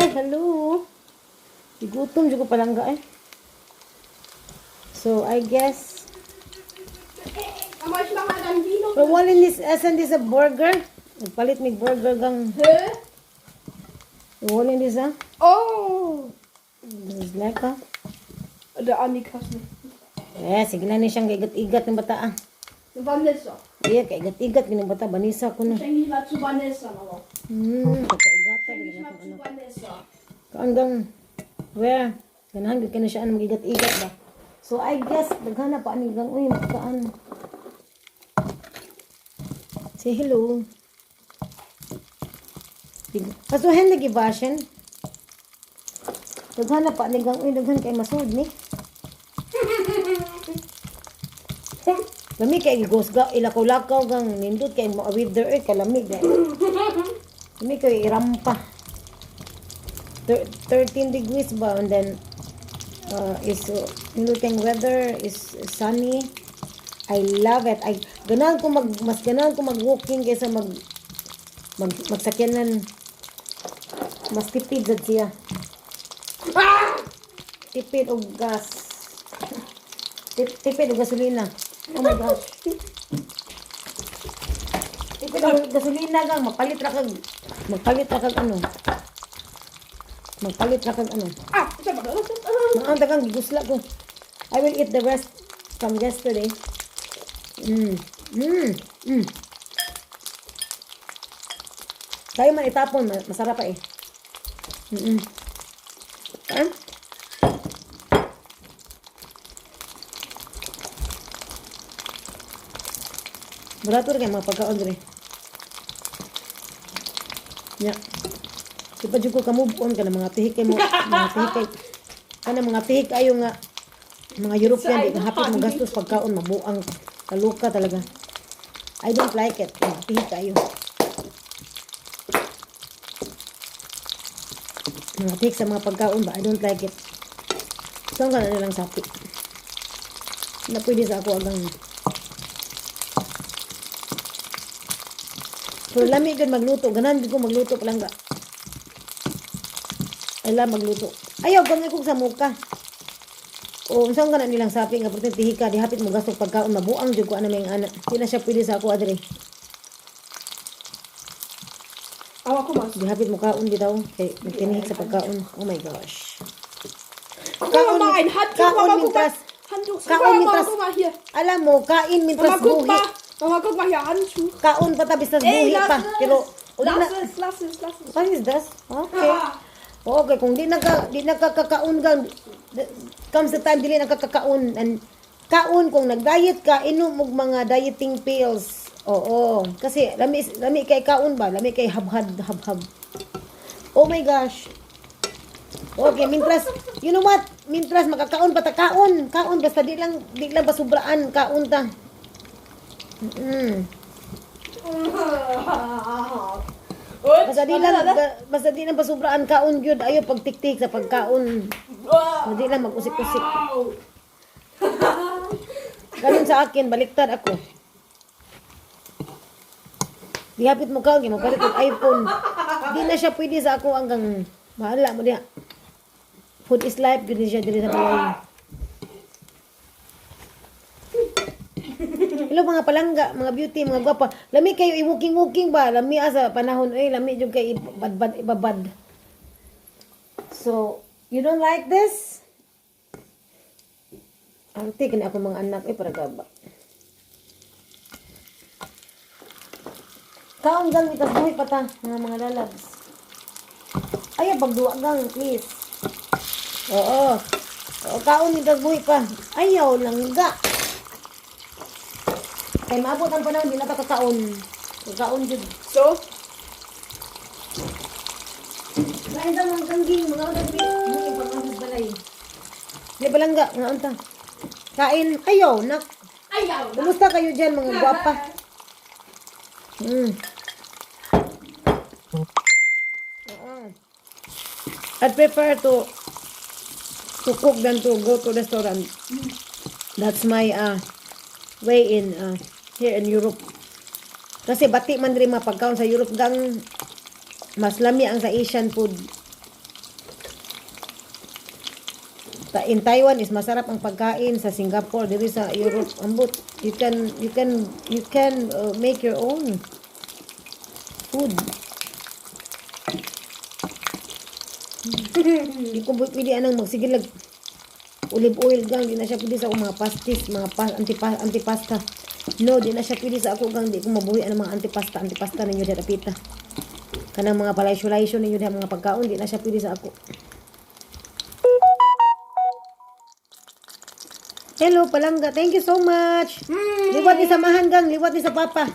Hi, hello. Igutom juga palangga eh. So I guess. But what in this? Asan this a burger? Nagpalit mig burger gang. What in this ah? Oh! This is lekker. De Annikas niet. Eh, sige na ni siyang igat-igat ng bata ah. De Vanessa. Iya, kaigat-igat ng bata. Banisa ko na. Schenk ich mal zu Vanessa, Mama. Kaigat-igat. Schenk ich mal zu Vanessa. Hanggang, where? Ganahan ka na siya ang magigat-igat ba? So, I guess, daghana pa anigang, uy, magkaan. Say hello. Pasuhin lagi bashin. Daghana pa anigang, uy, daghan kay masud ni. Lami kay gigosga, ilakaw-lakaw gang nindot kay mo wither kalami dai. Lami kay irampa. 13 degrees ba, and then is niluting weather is sunny. I love it. Mas ganahan ko mag-walking kaysa magsakyanan. Mas tipid sad siya. Tipid og gas. Tipid og gasolina. Oh my gosh. Tipid og gasolina gang magpalit ra kag ano. Ah, ich hab aber Ang dagang gigusla ko. I will eat the rest from yesterday. Tayo man itapon, masarap pa eh. Barato rin mga pagkaon rin. Yeah. Diba dyan ko kamubon ka na mga tihik kay mo, mga tihik ayo nga, mga European, di ka hapit mo gastos pagkaon, mabuang, kaluka talaga. I don't like it, mga tihik ayo. Mga tihik sa mga pagkaon ba, I don't like it. Saan ka na nilang sapi? Na pwede sa ako agang. Pero lami ka magluto, ganan ko magluto palang ga. Ala magluto. Ayaw gangay kog sa muka. O unsa nga na nilang sapi nga perti tihika dihapit mo gastos pagkaon mabuang jud ko ana may ana. Di na siya pwede sa ako adre. Aber guck mal. Dihapit mo kaon bitaw kay nagtinihik sa pagkaon. Oh my gosh. Guck mal, ein Handtuch, Mama, guck mal. mintras. Handtuch, Kaon Mama, mintras. guck mal hier. Alam mo, kain Mama, mintras guck buhi. mal. Mama, guck mal hier, Handtuch. Kaon pa tabis tas buhi pa. Pero Lass es. what is this? Okay. Okay, kung di nakakakaon ka, comes the time dili nakakakaon. And kaon kung nag-diet ka, inom og mga dieting pills. Oo. Kasi lami kay kaon ba? Lami kay habhad. Oh my gosh. Okay, mintras, you know what? Mintras makakaon pa ta kaon. Kaon basta di lang basubraan kaon ta. Basta di lang basubraan kaon gyud. Ayo pagtiktik sa pagkaon. Hindi lang mag-usik-usik. Ganun sa akin, baliktad ako. Dihapit mo kaon, mapalit ang iPhone. Di na siya pwede sa ako hanggang bahala mo diha. Food is life, gud siya diri sa balay. Hello mga palangga, mga beauty, mga gwapa. Lami kayo i-walking ba? Lami asa panahon lami jud kay ibabad. So, you don't like this? Antik na ako mga anak para gaba. Kaon gang itas buhi pa ta, mga lalabs. Ay, pagduwa gang, please. Oo, kaon itas buhi pa. Ayaw lang ga. Kay maabot ang panahon, di na kakakaon. Kakaon dyan. So? Lain daw mga kangging, mga utag hindi pag-angas balay. Hindi balangga, nga unta. Kain, ayaw, nak. Ayaw. Kumusta kayo dyan, mga guwapa? I'd prefer to cook than to go to restaurant. That's my way in here in Europe. Kasi bati man rin mapagkaon sa Europe gang mas lami ang sa Asian food. In Taiwan is masarap ang pagkain, sa Singapore, dito sa Europe, ambot. You can make your own food. Hindi ko pwede anang magsigilag olive oil gang, di na siya pwede sa akong mga pastis, mga antipasta. No, di na siya pwede sa ako gang, di ko mabuhi ang mga antipasta ninyo dito pita. Kanang mga palaysyo-laysyo ninyo dito mga pagkaon, di na siya pwede sa ako. Hello, Palangga. Thank you so much. Liwat ni samahan gang, liwat ni sa papa.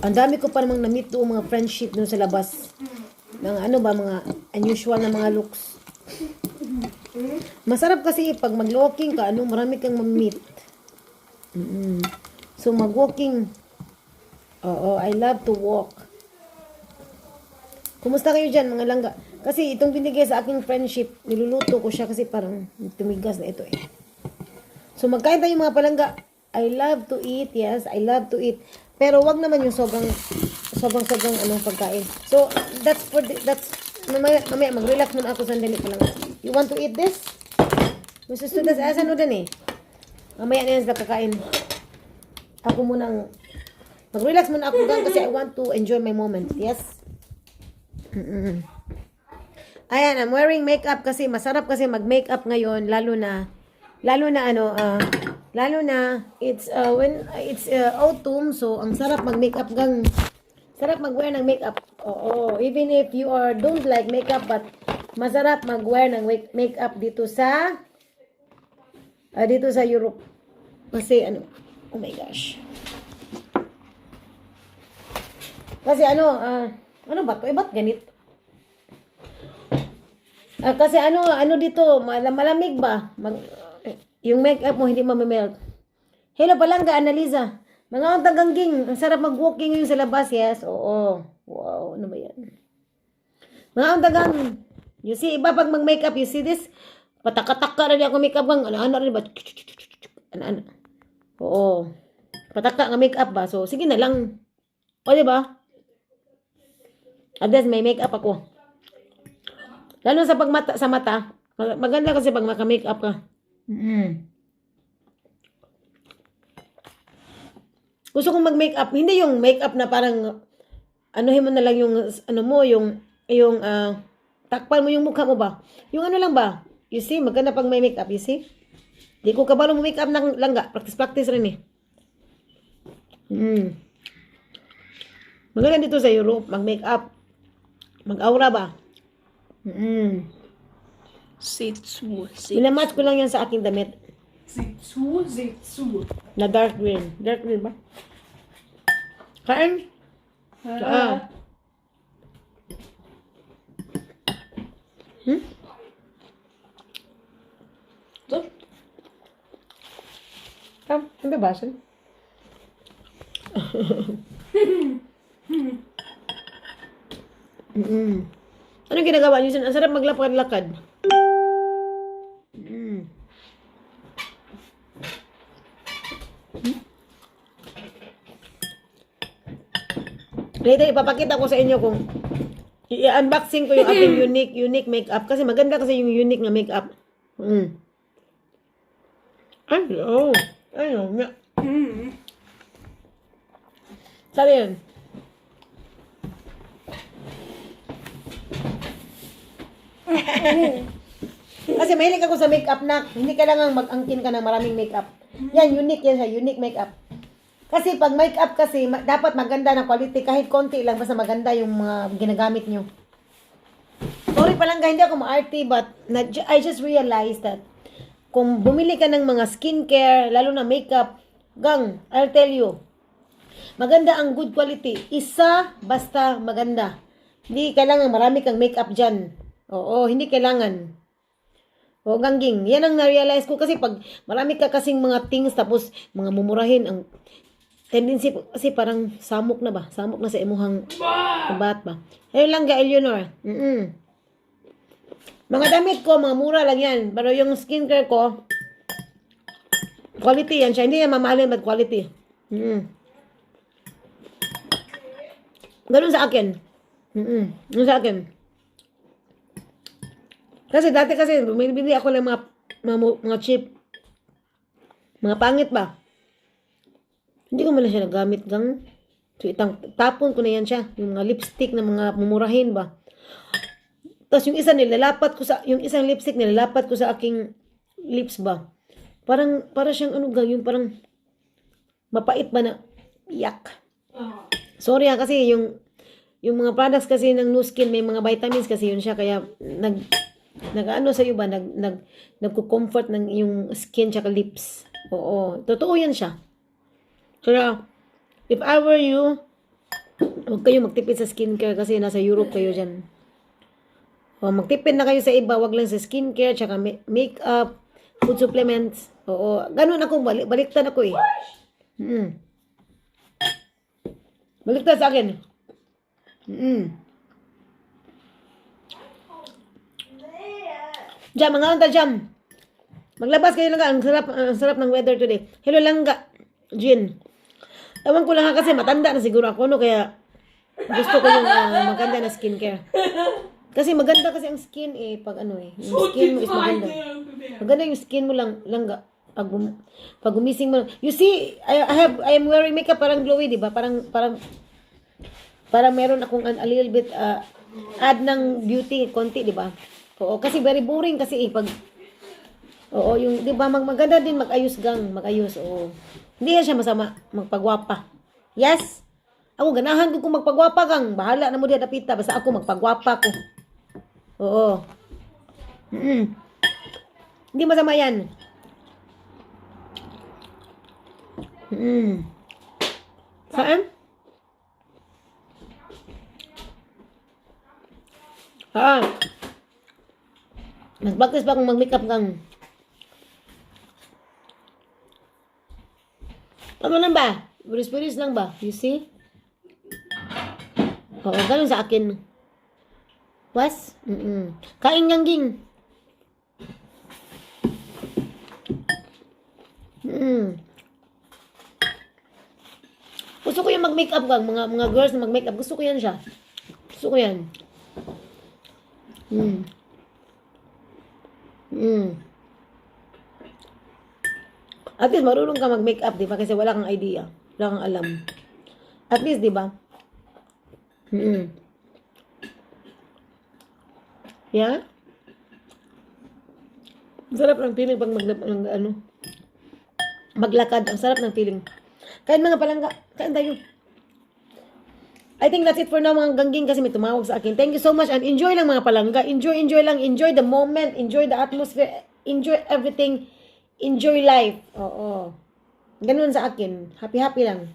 Ang dami ko pa namang na-meet doon mga friendship doon sa labas. Mga ano ba, mga unusual na mga looks. Masarap kasi pag mag-walking ka, marami kang ma-meet. So mag-walking. Oo, I love to walk. Kumusta kayo dyan, mga langga? Kasi itong binigay sa aking friendship, niluluto ko siya kasi parang tumigas na ito eh. So magkain tayo mga palangga. I love to eat, yes, I love to eat. Pero wag naman yung sobrang pagkain. So that's mamaya mag-relax muna ako sandali palangga. You want to eat this? Gusto students, asan o din eh? Mamaya na yan sila kakain. Ako munang mag-relax muna ako gang kasi I want to enjoy my moment, yes? Ayan, I'm wearing makeup kasi masarap kasi mag-makeup ngayon lalo na it's when it's autumn, so ang sarap mag-makeup gang. Sarap mag-wear ng makeup. Oo, even if you don't like makeup but masarap mag-wear ng makeup dito sa Europe. Kasi oh my gosh. Kasi ano ba 'to? Ba't ganito? Kasi dito, malamig ba? Yung makeup mo hindi mamimelt. Hello Palangga, Annalisa. Mga tagangging, ang sarap mag-walking ngayon sa labas, yes? Oo. Wow, ano ba yan? Mga tagang, you see, iba pag mag-makeup, you see this? Pataka-taka na niya ako makeup bang, ano rin ba? Ano? Oo. Pataka nga makeup ba? So, sige na lang. O, diba? At least may makeup ako. Lalo sa sa mata, maganda kasi pag maka-makeup ka. Gusto kong mag-makeup, hindi yung makeup na parang anuhin mo na lang yung takpan mo yung mukha mo ba? Yung ano lang ba? You see, maganda pag may makeup, you see? Di ko kabalo mo makeup ng langga, practice rin eh. Maganda dito sa Europe, mag-makeup, mag-aura ba? Sitsu. Minamatch ko lang yan sa aking damit. Sitsu. Na dark green. Dark green ba? Kain? So. Ang babasan? Anong ginagawa niyo? Ang sarap maglakad-lakad. Later, ipapakita ko sa inyo kung i-unboxing ko yung aking unique makeup. Kasi maganda kasi yung unique na makeup. Ay, oh. Ay, oh. Sabi yun. Kasi mahilig ako sa makeup na hindi kailangan mag-angkin ka ng maraming makeup. Yan, unique yan siya. Unique makeup. Kasi pag makeup kasi, dapat maganda ng quality. Kahit konti lang, basta maganda yung mga ginagamit nyo. Sorry Palangga, hindi ako ma-arty, but I just realized that kung bumili ka ng mga skincare, lalo na makeup, gang, I'll tell you, maganda ang good quality. Isa, basta maganda. Hindi kailangan marami kang makeup dyan. Oo, hindi kailangan. O gangging, yan ang na-realize ko kasi pag marami ka kasing mga things tapos mga mumurahin, ang tendency kasi parang samok na ba? Samok na sa imuhang kabat ba? Ayun lang ga, Eleanor. Mga damit ko, mga mura lang yan. Pero yung skincare ko, quality yan siya. Hindi yan mamahalin, but quality. Ganun sa akin. Ganun sa akin. Kasi dati kasi, bumibili ako ng mga cheap. Mga pangit ba? Hindi ko man na siya nagamit gang. So, tapon ko na yan siya. Yung mga lipstick na mga mumurahin ba. Tapos yung isa nilalapat ko yung isang lipstick nilalapat ko sa aking lips ba. Para siyang ano gang, yung parang mapait ba na yak. Sorry kasi yung mga products kasi ng Nu Skin may mga vitamins kasi yun siya kaya nag-ano sa iyo ba nagko-comfort ng yung skin tsaka lips. Oo, totoo yan siya. Kaya if I were you, huwag kayo magtipid sa skincare kasi nasa Europe kayo diyan. O magtipid na kayo sa iba, wag lang sa skincare tsaka makeup, food supplements. Oo, ganun ako baliktad ako eh. Baliktad sa akin. Jam, mga anta jam. Maglabas kayo lang. Ang sarap ng weather today. Hello langga, Jin. Ewan ko lang kasi matanda na siguro ako no kaya gusto ko yung maganda na skincare. Kasi maganda kasi ang skin eh pag ano eh. Yung skin mo is maganda. Maganda yung skin mo lang langga. Pag gumising mo. You see, I am wearing makeup parang glowy, di ba? Parang meron akong a little bit add ng beauty konti, di ba? Oo, kasi very boring kasi pag oo, yung di ba maganda din mag-ayos. Oo. Hindi yan siya masama magpagwapa. Yes. Ako ganahan ko kung magpagwapa gang. Bahala na mo diya dapita basta ako magpagwapa ko. Oo. Hindi masama yan. Saan? Mas practice pa akong mag-makeup kang. Ano lang ba? Bilis-bilis lang ba? You see? Oo, ganun sa akin. Was? Kain ngang ging. Gusto ko yung mag-makeup kang. Mga girls na mag-makeup. Gusto ko yan siya. Gusto ko yan. At least marunong ka mag-makeup, di ba? Kasi wala kang idea. Wala kang alam. At least, di ba? Yeah? Ang sarap ng feeling pag maglakad. Ang sarap ng feeling. Kain mga palangga. Kain tayo. I think that's it for now mga gangging kasi may tumawag sa akin. Thank you so much and enjoy lang mga palangga. Enjoy lang. Enjoy the moment. Enjoy the atmosphere. Enjoy everything. Enjoy life. Oo. Ganun sa akin. Happy lang.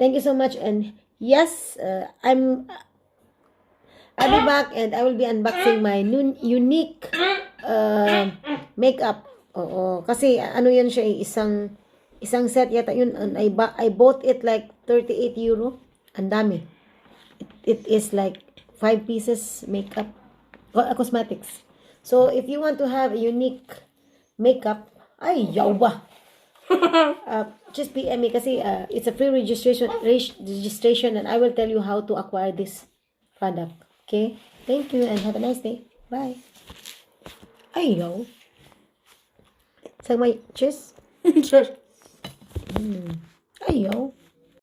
Thank you so much and yes, I'll be back and I will be unboxing my new unique makeup. Oo. Kasi ano yan siya isang set yata yun and I bought it like 38 euro. Ang dami. It is like 5 pieces makeup cosmetics. So if you want to have a unique makeup, ay yaw ba. Just PM me kasi it's a free registration and I will tell you how to acquire this product. Okay? Thank you and have a nice day. Bye. Ay yaw. Sa may cheers. Cheers. Ay yaw.